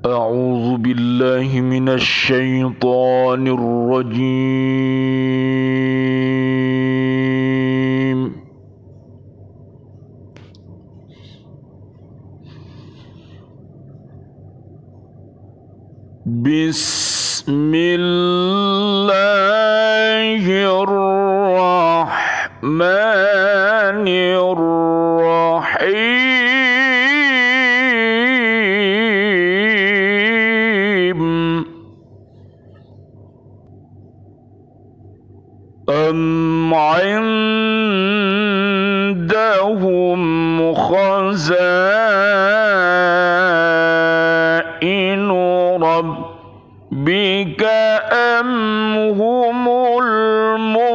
أعوذ بالله من الشيطان الرجيم. بسم الله الرحمن الرحيم. أم عندهم خزائن ربك أم هم المسيطرون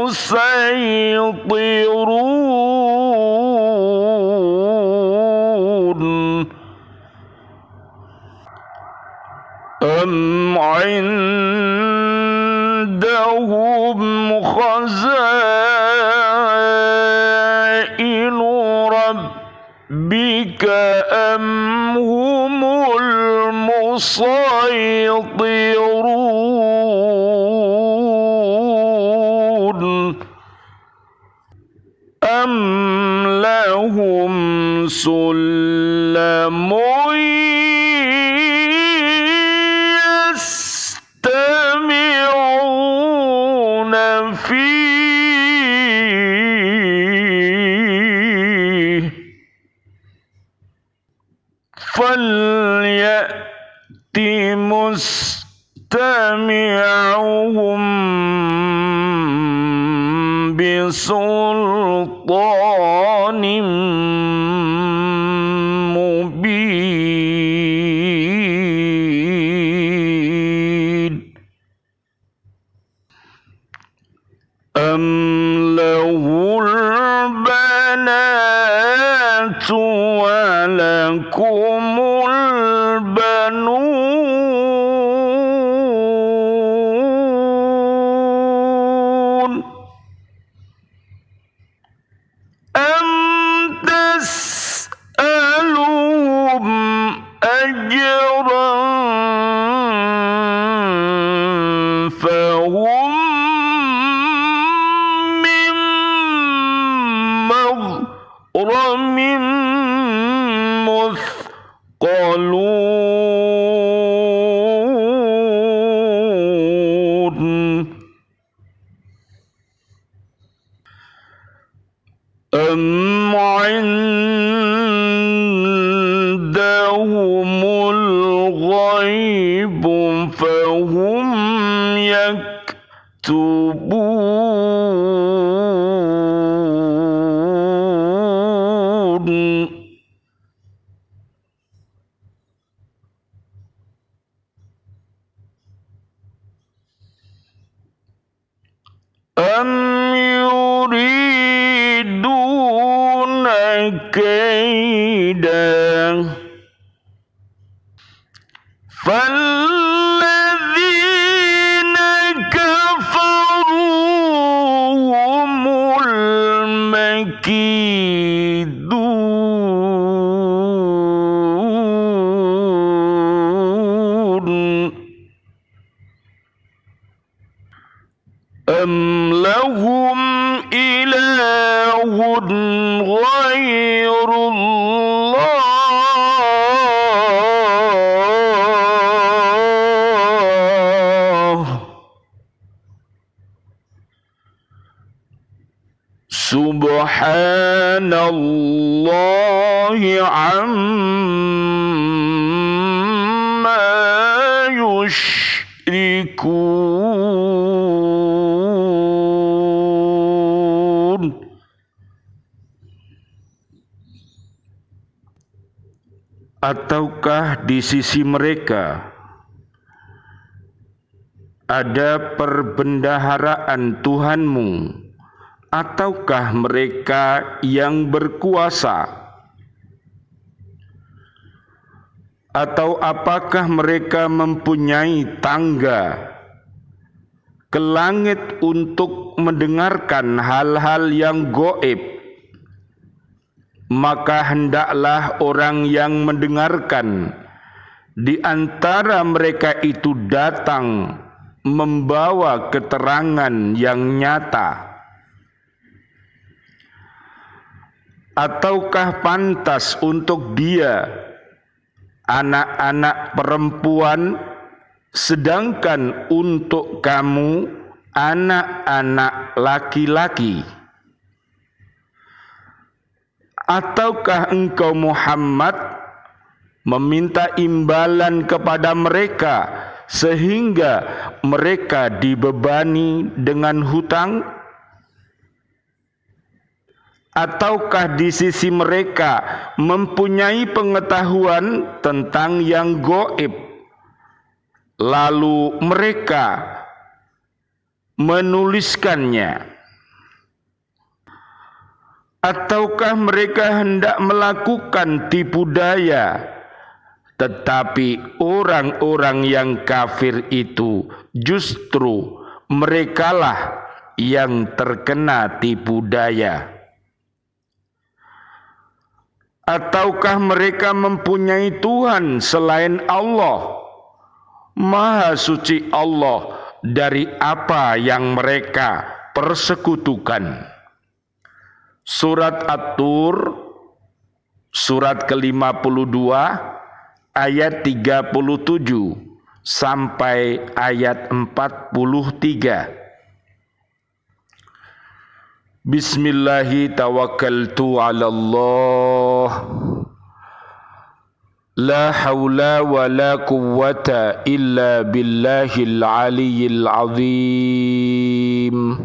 أم عندهم خزائن ربك أم هم المسيطرون أم لهم سلم يستمعون فيه فليأت مستمعهم بسلطان مبين أم له البنات ولكم البنون أم تسألهم أجرا فهم من مغرم مثقلون أم عندهم الغيب فهم يكتبون أم يريدون كيدا فالذين كفروا هم المكيدون أم لهم إله غير الله سبحان الله عما يشركون. Ataukah di sisi mereka ada perbendaharaan Tuhanmu, ataukah mereka yang berkuasa, atau apakah mereka mempunyai tangga ke langit untuk mendengarkan hal-hal yang gaib? Maka hendaklah orang yang mendengarkan di antara mereka itu datang membawa keterangan yang nyata? Ataukah pantas untuk dia anak-anak perempuan, sedangkan untuk kamu anak-anak laki-laki? Ataukah engkau Muhammad meminta imbalan kepada mereka sehingga mereka dibebani dengan hutang? Ataukah di sisi mereka mempunyai pengetahuan tentang yang gaib, lalu mereka menuliskannya? Ataukah mereka hendak melakukan tipu daya, tetapi orang-orang yang kafir itu justru merekalah yang terkena tipu daya? Ataukah mereka mempunyai Tuhan selain Allah? Maha suci Allah dari apa yang mereka persekutukan. Surat At-Tur, surat ke-52, ayat 37 sampai ayat 43. Bismillahi tawakkaltu ala Allah, la hawla wa la quwwata illa billahil aliyyil azim.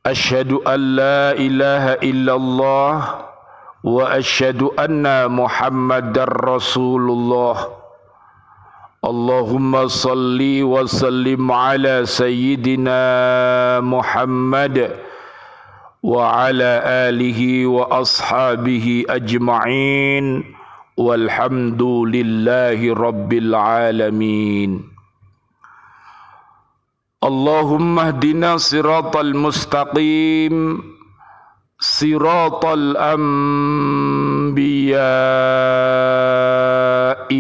Asyhadu an la ilaha illallah wa asyhadu anna Muhammadar Rasulullah. Allahumma salli wa sallim ala sayyidina Muhammad wa ala alihi wa ashabihi ajma'in walhamdulillahi rabbil alamin. Allahumma hdina siratal mustaqim, siratal anbiya'i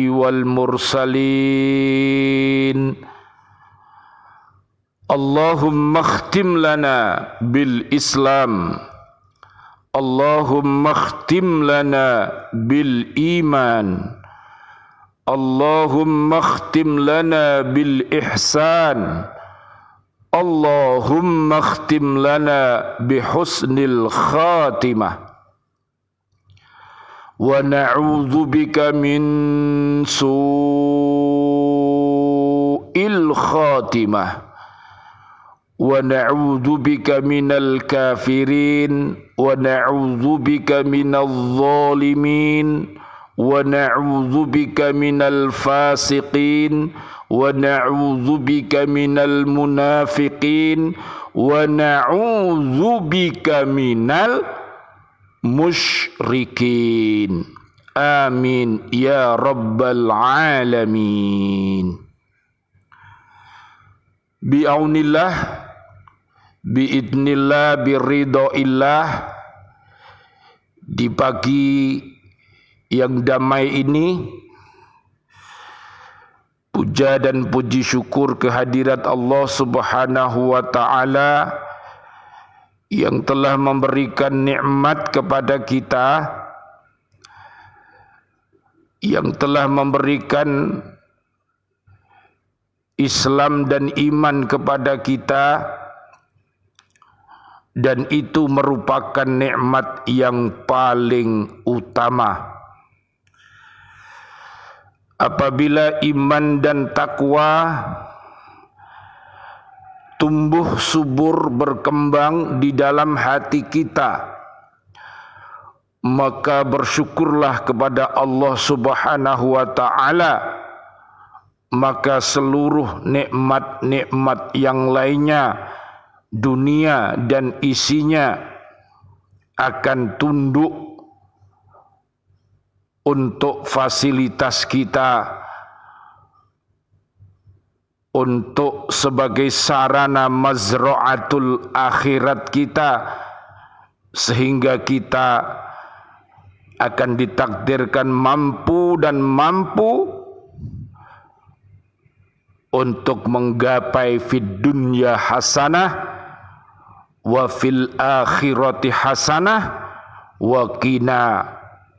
wal mursalin. Allahumma khtim lana bil Islam, Allahumma khtim lana bil iman, Allahumma khtim lana bil ihsan, Allahumma khtim lana bihusnil khatimah. Wa na'udzu bika min su'il khatimah. Wa na'udzu bika minal kafirin, wa na'udzu bika minal zalimin, wa na'udzu bika minal fasiqin, wa na'udzu bika minal munafiqin, wa na'udzu bika minal musyrikin. Amin ya rabbal alamin. Bi'aunillah, biidnillah, biridhoillah, di pagi yang damai ini, puja dan puji syukur kehadirat Allah Subhanahu wa ta'ala yang telah memberikan nikmat kepada kita, yang telah memberikan Islam dan iman kepada kita, dan itu merupakan nikmat yang paling utama. Apabila iman dan takwa tumbuh subur berkembang di dalam hati kita, maka bersyukurlah kepada Allah Subhanahu wa ta'ala, maka seluruh nikmat-nikmat yang lainnya, dunia dan isinya, akan tunduk untuk fasilitas kita, untuk sebagai sarana mazra'atul akhirat kita, sehingga kita akan ditakdirkan mampu dan mampu untuk menggapai fid dunya hasanah wa fil akhirati hasanah wa qina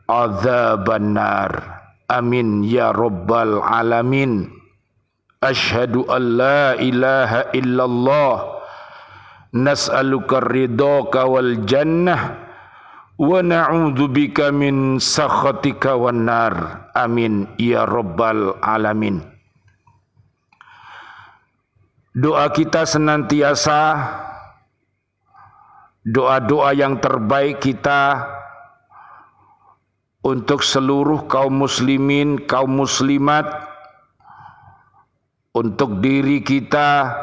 adzabannar. Amin ya rabbal alamin. Asyhadu an la ilaha illallah nas'aluka ridhaka wal jannah wa na'udzubika min sakhatika wan nar. Amin ya rabbal alamin. Doa kita senantiasa doa-doa yang terbaik kita untuk seluruh kaum muslimin, kaum muslimat, untuk diri kita,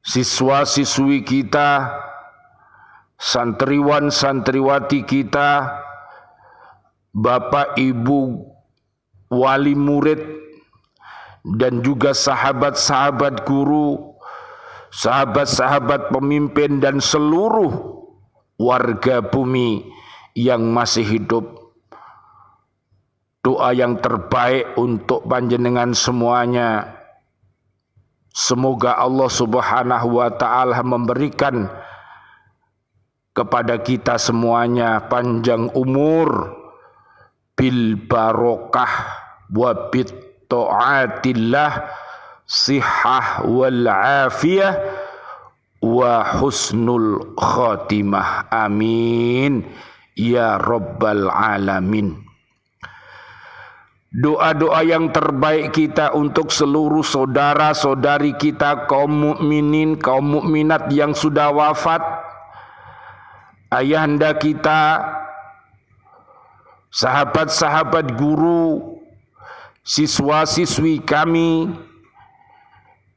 siswa-siswi kita, santriwan santriwati kita, bapak ibu wali murid, dan juga sahabat-sahabat guru, sahabat-sahabat pemimpin, dan seluruh warga bumi yang masih hidup. Doa yang terbaik untuk panjenengan semuanya, semoga Allah Subhanahu wa ta'ala memberikan kepada kita semuanya panjang umur bil barokah wa bit ta'atillah, sihah wal afiyah wa husnul khatimah. Amin ya rabbal alamin. Doa-doa yang terbaik kita untuk seluruh saudara-saudari kita, kaum mukminin, kaum mukminat yang sudah wafat, ayahanda kita, sahabat-sahabat guru, siswa-siswi kami,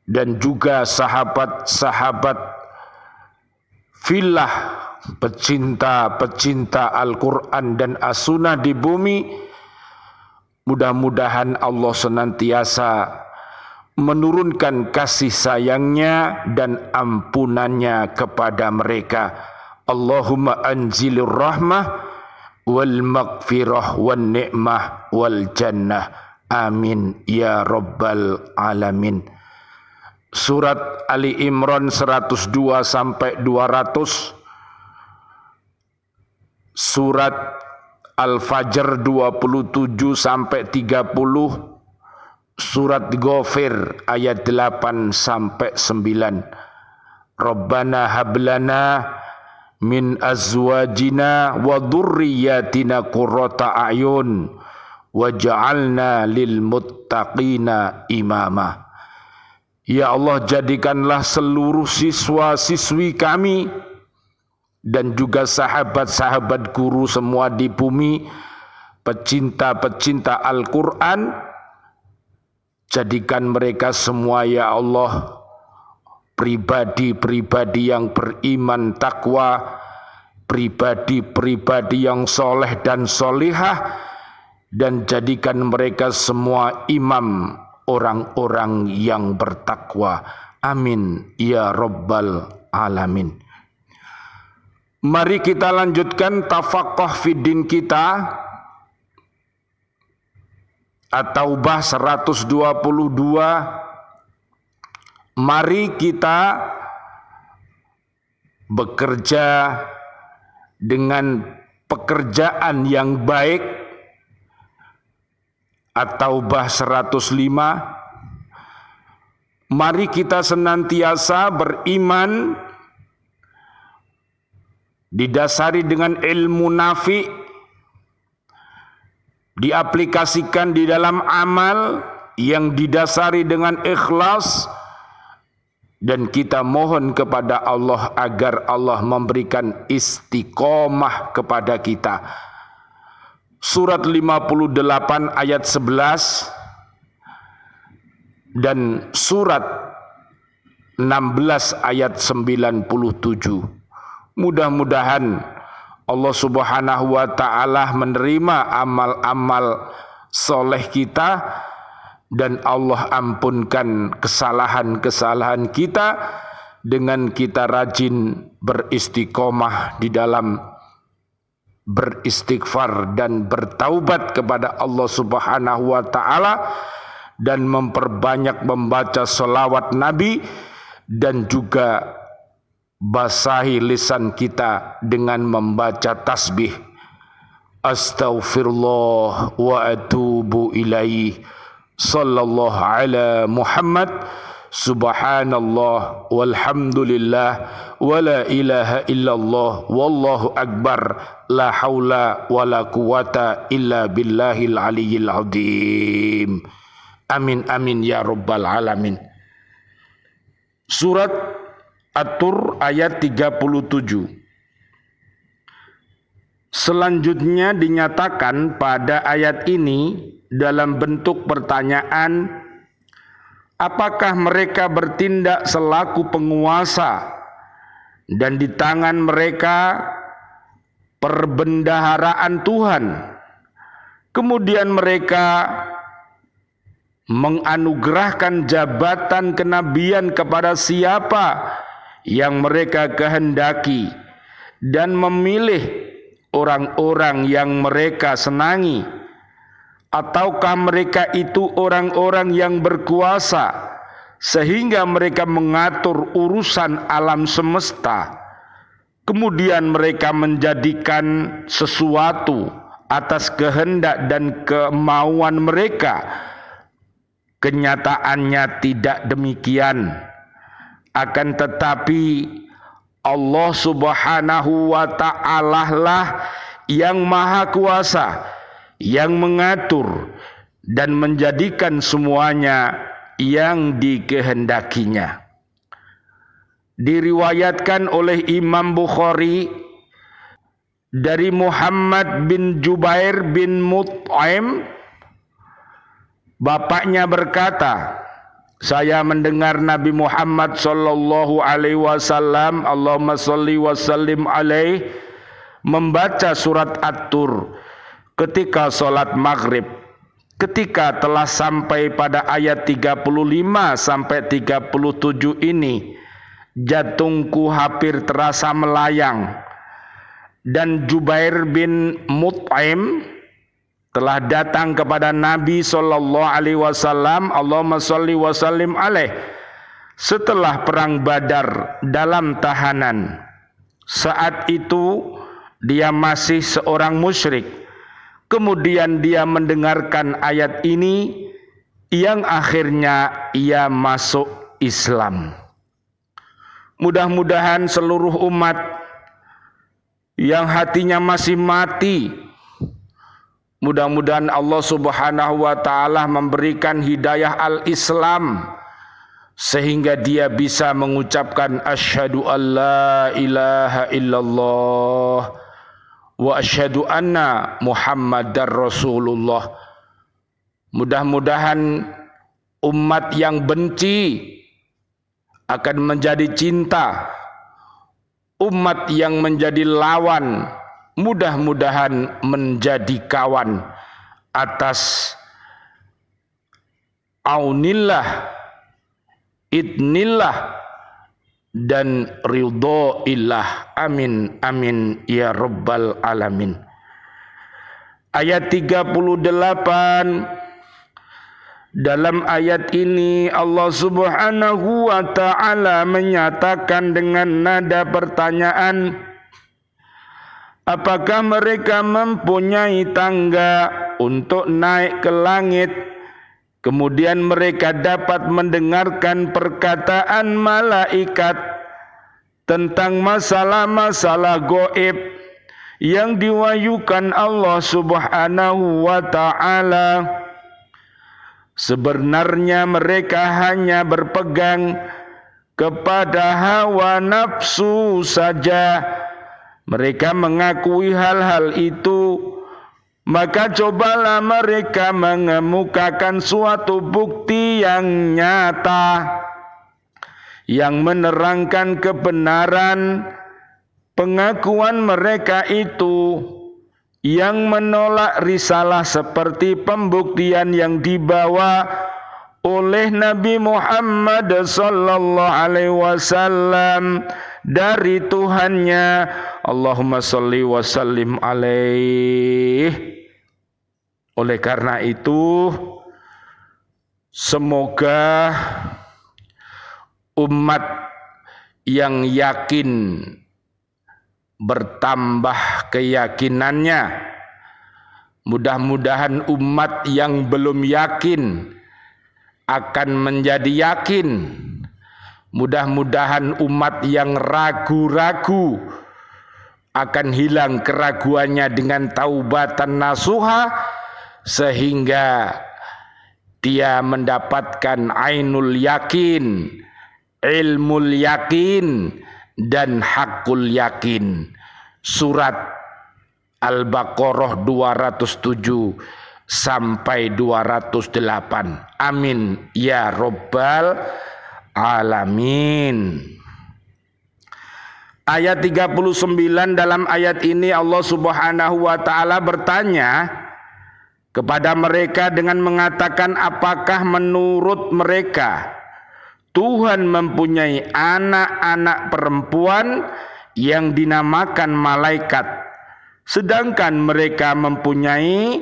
dan juga sahabat-sahabat fillah, pecinta-pecinta Al-Quran dan As-Sunnah di bumi. Mudah-mudahan Allah senantiasa menurunkan kasih sayangnya dan ampunannya kepada mereka. Allahumma anzilir rahmah wal maghfirah wan ni'mah wal jannah. Amin ya rabbal alamin. Surat Ali Imran 102 sampai 200. Surat Al-Fajr 27 sampai 30, surat Ghafir ayat 8 sampai 9. Rabbana hablana min azwajina wa dhurriyyatina qurrata a'yun waj'alna lil muttaqina imama. Ya Allah, jadikanlah seluruh siswa-siswi kami dan juga sahabat-sahabat guru semua di bumi, pecinta-pecinta Al-Quran, jadikan mereka semua ya Allah pribadi-pribadi yang beriman takwa, pribadi-pribadi yang soleh dan solihah, dan jadikan mereka semua imam, orang-orang yang bertakwa. Amin ya rabbal alamin. Mari kita lanjutkan tafaqquh fiddin kita, At-Taubah 122. Mari kita bekerja dengan pekerjaan yang baik. At-Taubah 105. Mari kita senantiasa beriman didasari dengan ilmu nafi, diaplikasikan di dalam amal yang didasari dengan ikhlas, dan kita mohon kepada Allah agar Allah memberikan istiqomah kepada kita. Surat 58 ayat 11 dan surat 16 ayat 97. Mudah-mudahan Allah Subhanahu wa ta'ala menerima amal-amal soleh kita, dan Allah ampunkan kesalahan-kesalahan kita dengan kita rajin beristiqomah di dalam beristighfar dan bertaubat kepada Allah Subhanahu wa taala, dan memperbanyak membaca selawat Nabi, dan juga basahi lisan kita dengan membaca tasbih. Astaghfirullah wa atubu ilaih. Sallallahu ala Muhammad. Subhanallah walhamdulillah wa la ilaha illallah wallahu akbar, la haula wa la quwata illa billahil aliyyil azim. Amin amin ya rabbal alamin. Surat At-Tur ayat 37. Selanjutnya dinyatakan pada ayat ini dalam bentuk pertanyaan, apakah mereka bertindak selaku penguasa dan di tangan mereka perbendaharaan Tuhan, kemudian mereka menganugerahkan jabatan kenabian kepada siapa yang mereka kehendaki dan memilih orang-orang yang mereka senangi? Ataukah mereka itu orang-orang yang berkuasa sehingga mereka mengatur urusan alam semesta, kemudian mereka menjadikan sesuatu atas kehendak dan kemauan mereka? Kenyataannya tidak demikian. Akan tetapi Allah Subhanahu wa ta'ala lah yang maha kuasa, yang mengatur dan menjadikan semuanya yang dikehendakinya. Diriwayatkan oleh Imam Bukhari dari Muhammad bin Jubair bin Mut'im, bapaknya berkata, saya mendengar Nabi Muhammad sallallahu alaihi wasallam, Allahumma shalli wa sallim alaihi, membaca surat At-Tur ketika sholat maghrib. Ketika telah sampai pada ayat 35 sampai 37 ini, jantungku hampir terasa melayang. Dan Jubair bin Mut'im telah datang kepada Nabi sallallahu alaihi wasallam, Allahumma shalli wa sallim alaihi, setelah perang Badar dalam tahanan. Saat itu dia masih seorang musyrik. Kemudian dia mendengarkan ayat ini yang akhirnya ia masuk Islam. Mudah-mudahan seluruh umat yang hatinya masih mati, mudah-mudahan Allah Subhanahu wa ta'ala memberikan hidayah al-Islam sehingga dia bisa mengucapkan asyhadu an la ilaha illallah wa asyhadu anna Muhammadar Rasulullah. Mudah-mudahan umat yang benci akan menjadi cinta, umat yang menjadi lawan mudah-mudahan menjadi kawan atas aunillah, idnillah, dan ridhoillah. Amin amin ya rabbal alamin. Ayat 38. Dalam ayat ini Allah Subhanahu wa ta'ala menyatakan dengan nada pertanyaan, apakah mereka mempunyai tangga untuk naik ke langit, kemudian mereka dapat mendengarkan perkataan malaikat tentang masalah-masalah gaib yang diwahyukan Allah Subhanahu wa ta'ala? Sebenarnya mereka hanya berpegang kepada hawa nafsu saja. Mereka mengakui hal-hal itu, maka cobalah mereka mengemukakan suatu bukti yang nyata yang menerangkan kebenaran pengakuan mereka itu, yang menolak risalah seperti pembuktian yang dibawa oleh Nabi Muhammad sallallahu alaihi wasallam dari Tuhannya. Allahumma sholli wa sallim alaih. Oleh karena itu, semoga umat yang yakin bertambah keyakinannya. Mudah-mudahan umat yang belum yakin akan menjadi yakin. Mudah-mudahan umat yang ragu-ragu akan hilang keraguannya dengan taubatan nasuha, sehingga dia mendapatkan ainul yakin, ilmul yakin, dan hakul yakin. Surat Al-Baqarah 207 sampai 208. Amin ya Rabbal Alamin. Ayat 39, dalam ayat ini Allah Subhanahu wa taala bertanya kepada mereka dengan mengatakan, apakah menurut mereka Tuhan mempunyai anak-anak perempuan yang dinamakan malaikat, sedangkan mereka mempunyai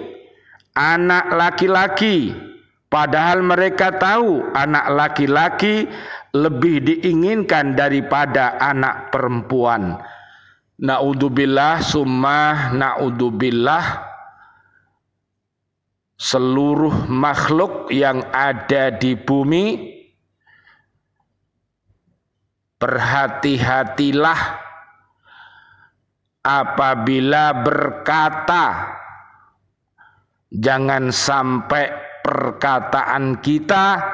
anak laki-laki, padahal mereka tahu anak laki-laki lebih diinginkan daripada anak perempuan. Naudzubillah summa naudzubillah. Seluruh makhluk yang ada di bumi, berhati-hatilah apabila berkata. Jangan sampai perkataan kita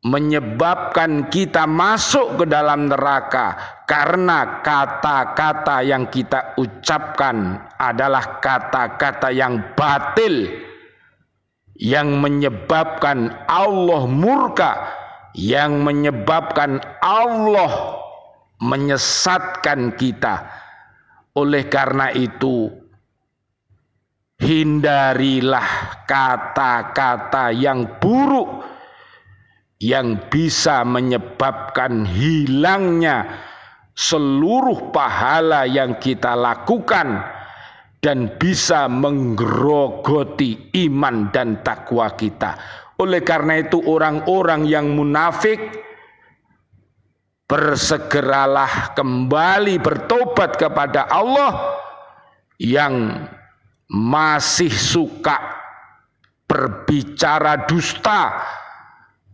menyebabkan kita masuk ke dalam neraka, karena kata-kata yang kita ucapkan adalah kata-kata yang batil, yang menyebabkan Allah murka, yang menyebabkan Allah menyesatkan kita. Oleh karena itu, hindarilah kata-kata yang buruk yang bisa menyebabkan hilangnya seluruh pahala yang kita lakukan dan bisa menggerogoti iman dan takwa kita. Oleh karena itu, orang-orang yang munafik, bersegeralah kembali bertobat kepada Allah. Yang masih suka berbicara dusta,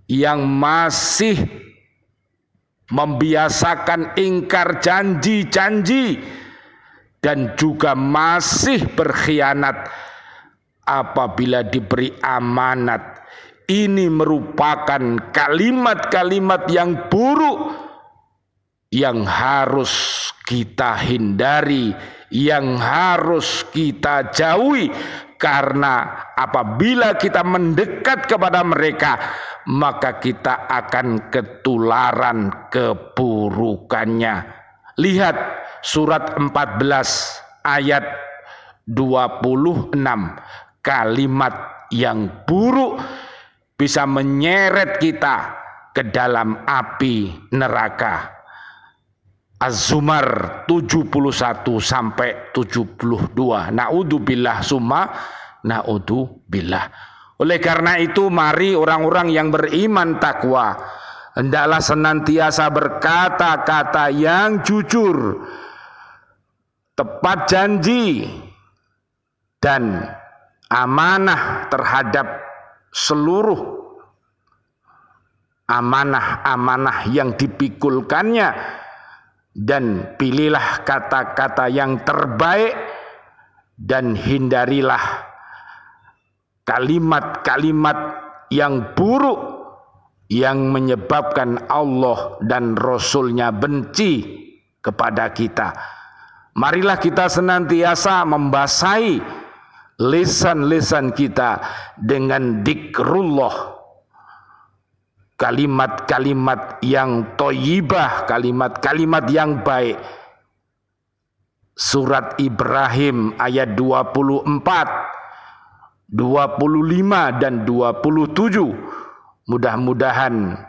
yang masih membiasakan ingkar janji-janji, dan juga masih berkhianat apabila diberi amanat. Ini merupakan kalimat-kalimat yang buruk yang harus kita hindari, yang harus kita jauhi, karena apabila kita mendekat kepada mereka, maka kita akan ketularan keburukannya. Lihat surat 14 ayat 26. Kalimat yang buruk bisa menyeret kita ke dalam api neraka. Az-Zumar 71 sampai 72. Naudzubillah summa naudzubillah. Oleh karena itu, mari orang-orang yang beriman takwa hendaklah senantiasa berkata-kata yang jujur, tepat janji, dan amanah terhadap seluruh amanah-amanah yang dipikulkannya. Dan pilihlah kata-kata yang terbaik, dan hindarilah kalimat-kalimat yang buruk yang menyebabkan Allah dan Rasul-Nya benci kepada kita. Marilah kita senantiasa membasahi lisan-lisan kita dengan dzikrullah, kalimat-kalimat yang thayyibah, kalimat-kalimat yang baik. Surat Ibrahim ayat 24, 25 dan 27. Mudah-mudahan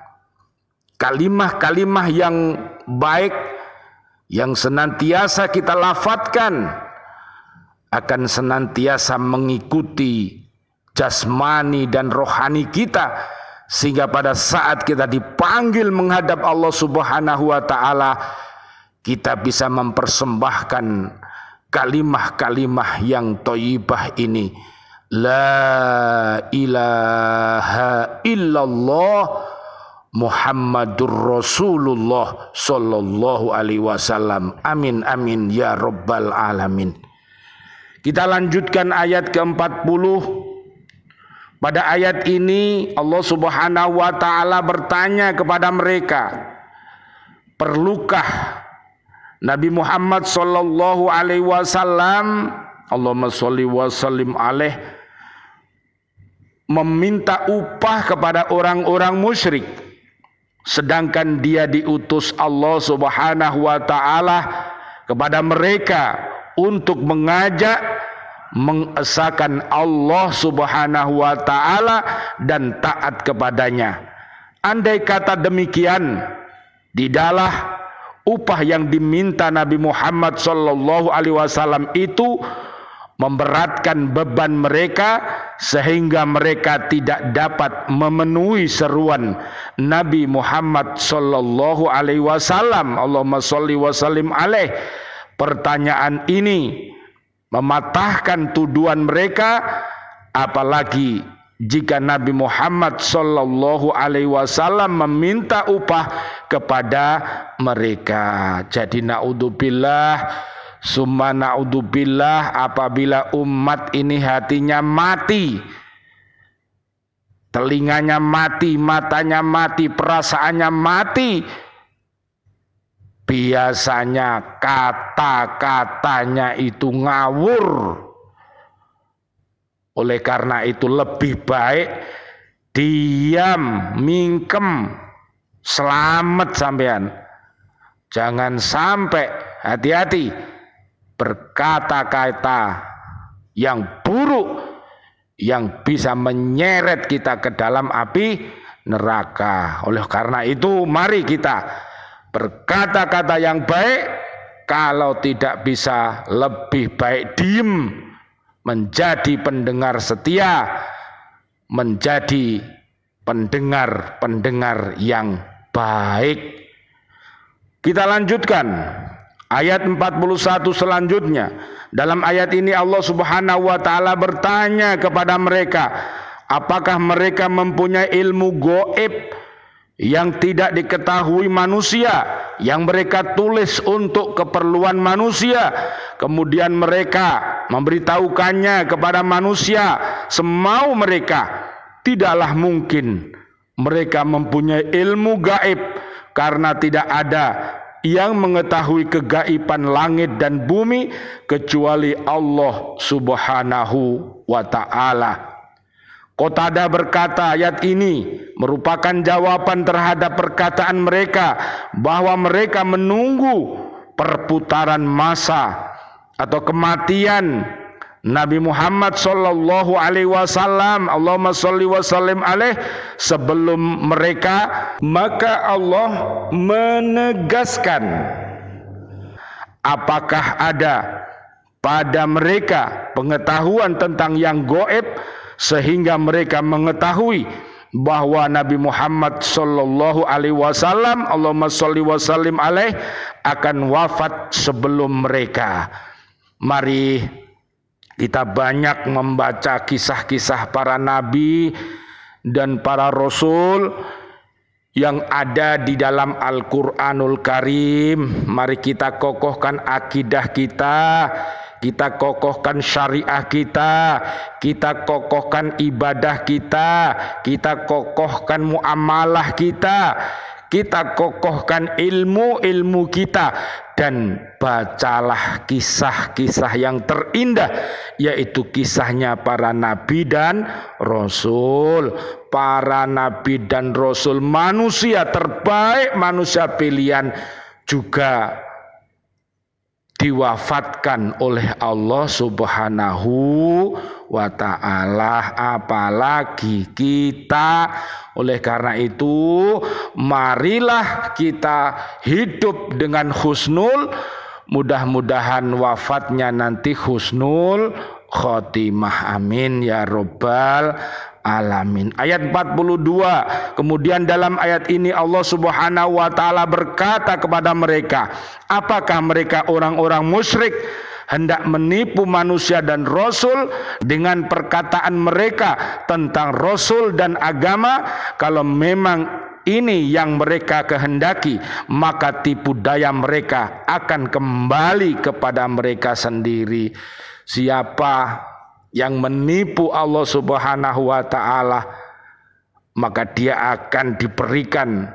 kalimah-kalimah yang baik yang senantiasa kita lafadzkan akan senantiasa mengikuti jasmani dan rohani kita, sehingga pada saat kita dipanggil menghadap Allah Subhanahu wa taala, kita bisa mempersembahkan kalimah-kalimah yang thayyibah ini. La ilaha illallah Muhammadur Rasulullah sallallahu alaihi wasallam. Amin amin ya rabbal alamin. Kita lanjutkan ayat ke-40. Pada ayat ini Allah Subhanahu wa taala bertanya kepada mereka, perlukah Nabi Muhammad sallallahu alaihi wasallam, Allahumma sholli wa sallim alaih, meminta upah kepada orang-orang musyrik, sedangkan dia diutus Allah Subhanahu wa taala kepada mereka untuk mengajak mengesahkan Allah Subhanahu wa taala dan taat kepadanya. Andai kata demikian, tidaklah upah yang diminta Nabi Muhammad sallallahu alaihi wasallam itu memberatkan beban mereka sehingga mereka tidak dapat memenuhi seruan Nabi Muhammad sallallahu alaihi wasallam. Allahumma sholli wa sallim alaih. Pertanyaan ini mematahkan tuduhan mereka, apalagi jika Nabi Muhammad sallallahu alaihi wasallam meminta upah kepada mereka. Jadi naudzubillah summa naudzubillah, apabila umat ini hatinya mati, telinganya mati, matanya mati, perasaannya mati, biasanya kata-katanya itu ngawur. Oleh karena itu lebih baik diam, mingkem, selamat sampean. Jangan sampai, hati-hati, berkata-kata yang buruk yang bisa menyeret kita ke dalam api neraka. Oleh karena itu mari kita berkata-kata yang baik. Kalau tidak bisa, lebih baik diem, menjadi pendengar setia, menjadi pendengar-pendengar yang baik. Kita lanjutkan ayat 41 selanjutnya. Dalam ayat ini Allah Subhanahu wa taala bertanya kepada mereka, apakah mereka mempunyai ilmu gaib yang tidak diketahui manusia, yang mereka tulis untuk keperluan manusia, kemudian mereka memberitahukannya kepada manusia semau mereka? Tidaklah mungkin mereka mempunyai ilmu gaib, karena tidak ada yang mengetahui kegaiban langit dan bumi kecuali Allah Subhanahu wa ta'ala. Qatadah berkata, ayat ini merupakan jawaban terhadap perkataan mereka bahwa mereka menunggu perputaran masa atau kematian Nabi Muhammad sallallahu alaihi wasallam, Allahumma sholli wa sallim alaih, sebelum mereka. Maka Allah menegaskan, apakah ada pada mereka pengetahuan tentang yang gaib sehingga mereka mengetahui bahwa Nabi Muhammad sallallahu alaihi wasallam, Allahumma sholli wa sallim alaih, akan wafat sebelum mereka. Mari kita banyak membaca kisah-kisah para nabi dan para rasul yang ada di dalam Al-Quranul Karim. Mari kita kokohkan akidah kita, kita kokohkan syariah kita kokohkan ibadah kita kokohkan muamalah kita kokohkan ilmu-ilmu kita, dan bacalah kisah-kisah yang terindah, yaitu kisahnya para nabi dan rasul. Para nabi dan rasul manusia terbaik, manusia pilihan, juga diwafatkan oleh Allah Subhanahu wa ta'ala, apalagi kita. Oleh karena itu, marilah kita hidup dengan husnul, mudah-mudahan wafatnya nanti husnul khotimah. Amin ya rabbal alamin. Ayat 42. Kemudian dalam ayat ini Allah Subhanahu wa taala berkata kepada mereka, apakah mereka orang-orang musyrik hendak menipu manusia dan Rasul dengan perkataan mereka tentang Rasul dan agama? Kalau memang ini yang mereka kehendaki, maka tipu daya mereka akan kembali kepada mereka sendiri. Siapa yang menipu Allah Subhanahu wa ta'ala, maka dia akan diberikan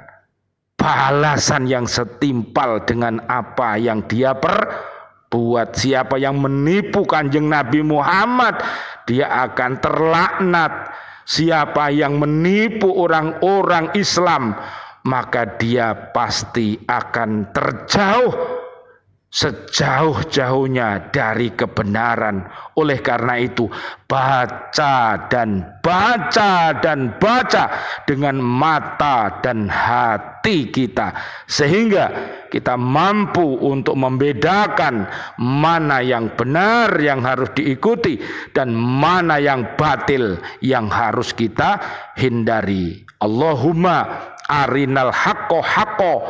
balasan yang setimpal dengan apa yang dia perbuat. Siapa yang menipu Kanjeng Nabi Muhammad, dia akan terlaknat. Siapa yang menipu orang-orang Islam, maka dia pasti akan terjauh sejauh-jauhnya dari kebenaran. Oleh karena itu, baca dan baca dengan mata dan hati kita, sehingga kita mampu untuk membedakan mana yang benar yang harus diikuti dan mana yang batil yang harus kita hindari. Allahumma arinal haqqo haqqo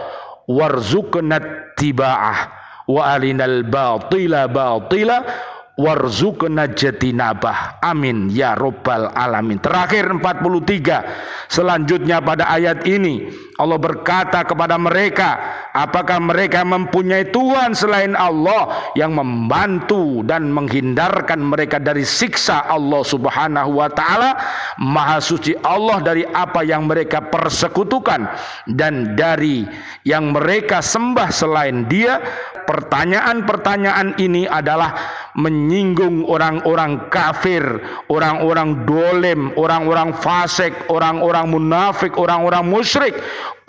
warzuqna tiba'ah wa arinal batila batila warzuqna jatinabah. Amin ya rabbal alamin. Terakhir 43. Selanjutnya pada ayat ini Allah berkata kepada mereka, apakah mereka mempunyai Tuhan selain Allah yang membantu dan menghindarkan mereka dari siksa Allah Subhanahu wa ta'ala? Maha suci Allah dari apa yang mereka persekutukan dan dari yang mereka sembah selain Dia. Pertanyaan-pertanyaan ini adalah menyinggung orang-orang kafir, orang-orang dolim, orang-orang fasik, orang-orang munafik, orang-orang musyrik,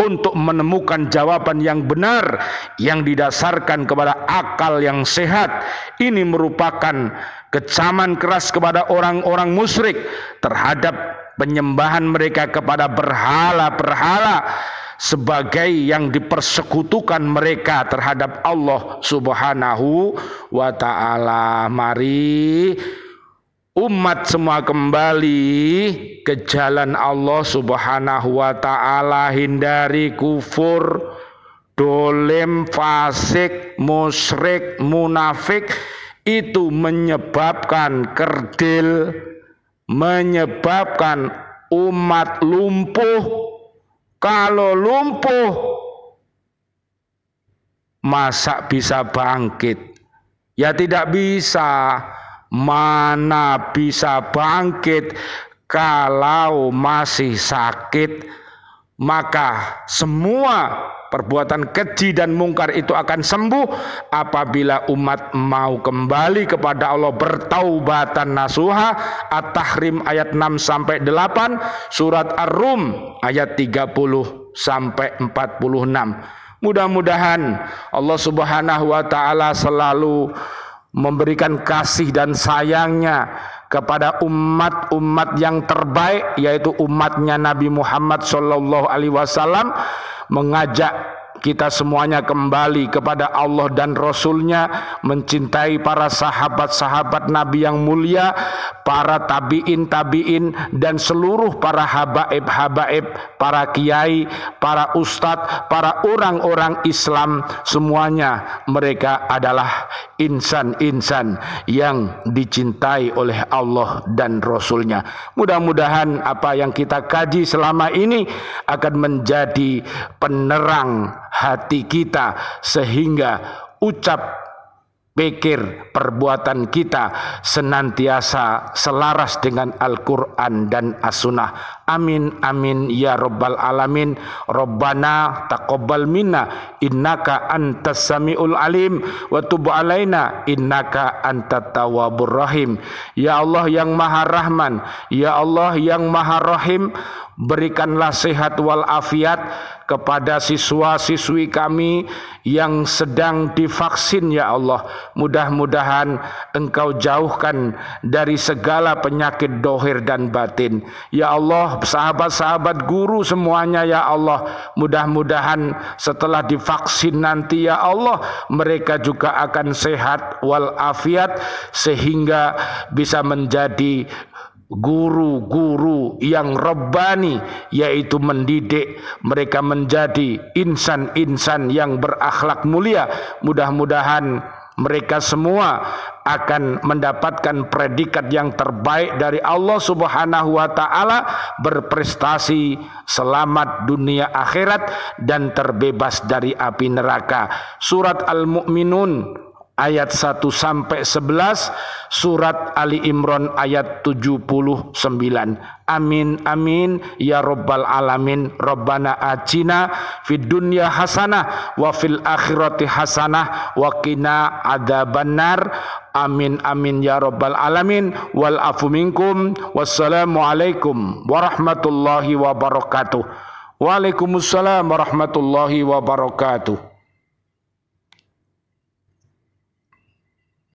untuk menemukan jawaban yang benar yang didasarkan kepada akal yang sehat. Ini merupakan kecaman keras kepada orang-orang musyrik terhadap penyembahan mereka kepada berhala-berhala sebagai yang dipersekutukan mereka terhadap Allah Subhanahu wa ta'ala. Mari umat semua kembali ke jalan Allah Subhanahu wa ta'ala, hindari kufur, dolim, fasik, musyrik, munafik. Itu menyebabkan kerdil, menyebabkan umat lumpuh. Kalau lumpuh, masa bisa bangkit? Ya tidak bisa. Mana bisa bangkit kalau masih sakit? Maka semua perbuatan keji dan mungkar itu akan sembuh apabila umat mau kembali kepada Allah, bertaubatan nasuha. At-Tahrim ayat 6 sampai 8, surat Ar-Rum ayat 30 sampai 46. Mudah-mudahan Allah Subhanahu wa ta'ala selalu memberikan kasih dan sayangnya kepada umat-umat yang terbaik, yaitu umatnya Nabi Muhammad sallallahu alaihi wasallam, mengajak kita semuanya kembali kepada Allah dan Rasulnya, mencintai para sahabat-sahabat Nabi yang mulia, para tabi'in dan seluruh para habaib, para kiai, para ustadz, para orang-orang Islam. Semuanya mereka adalah insan-insan yang dicintai oleh Allah dan Rasulnya. Mudah-mudahan apa yang kita kaji selama ini akan menjadi penerang hati kita, sehingga ucap, pikir, perbuatan kita senantiasa selaras dengan Al-Quran dan As-Sunnah. Amin amin ya rabbal alamin. Rabbana taqabbal minna innaka antas samiul alim wa tub alaina innaka antat tawwabur rahim. Ya Allah yang Maha Rahman, ya Allah yang Maha Rahim, Berikanlah sehat walafiat kepada siswa-siswi kami yang sedang divaksin ya Allah. Mudah-mudahan Engkau jauhkan dari segala penyakit dohir dan batin. Ya Allah, sahabat-sahabat guru semuanya ya Allah, mudah-mudahan setelah divaksin nanti ya Allah, mereka juga akan sehat walafiat sehingga bisa menjadi guru-guru yang rabbani, yaitu mendidik mereka menjadi insan-insan yang berakhlak mulia. Mudah-mudahan mereka semua akan mendapatkan predikat yang terbaik dari Allah Subhanahu wa taala, berprestasi, selamat dunia akhirat dan terbebas dari api neraka. Surat Al-Mu'minun ayat 1 sampai 11, surat Ali Imran ayat 79. Amin amin ya rabbal alamin. Rabbana atina fid dunya hasanah wa fil akhirati hasanah wa qina adzabannar. Amin amin ya rabbal alamin. Wal afu minkum. Wassalamu alaikum warahmatullahi wabarakatuh. Waalaikumsalam warahmatullahi wabarakatuh.